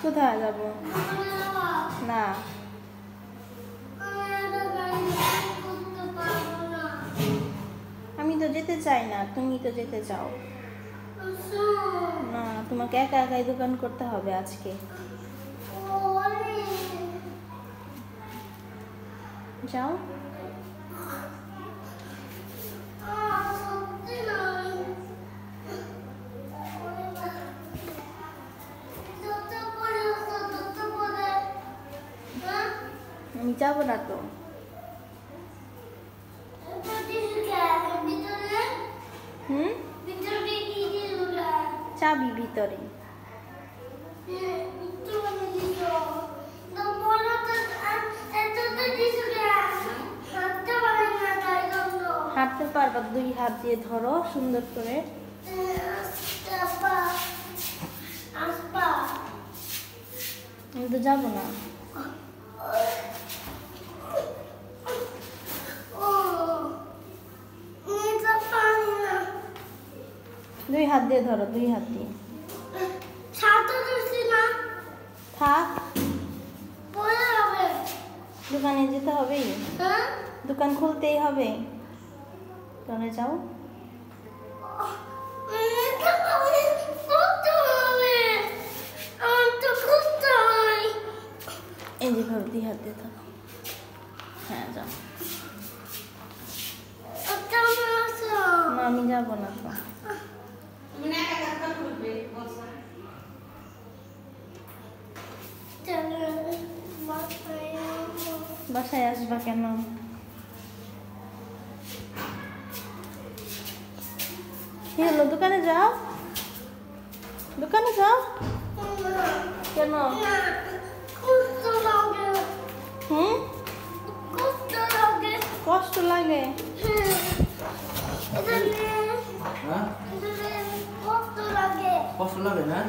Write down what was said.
কোথায় যাব না? আমি তো যেতে চাই না, তুমি তো যেতে চাও। না, তোমাকে একা একাই দোকান করতে হবে আজকে। যাও। আমি যাবো না তো। চাবি ভিতরে। হাঁটতে পারবা, 2 হাত দিয়ে ধরো সুন্দর করে। আমি তো যাবো না। 2 হাত দিয়ে ধরো, 2 হাত দিয়ে। থাক, দোকানে যেতে হবে, দোকান খুলতেই হবে। তাহলে যাও। এই যেভাবে 2 হাত দিয়ে থাকো। হ্যাঁ যাও। না, আমি যাবো না তো। বাসায় আসবা কেন? কি হলো? দোকানে যাও, দোকানে যাও। কেন? কষ্ট লাগে? কষ্ট লাগে না?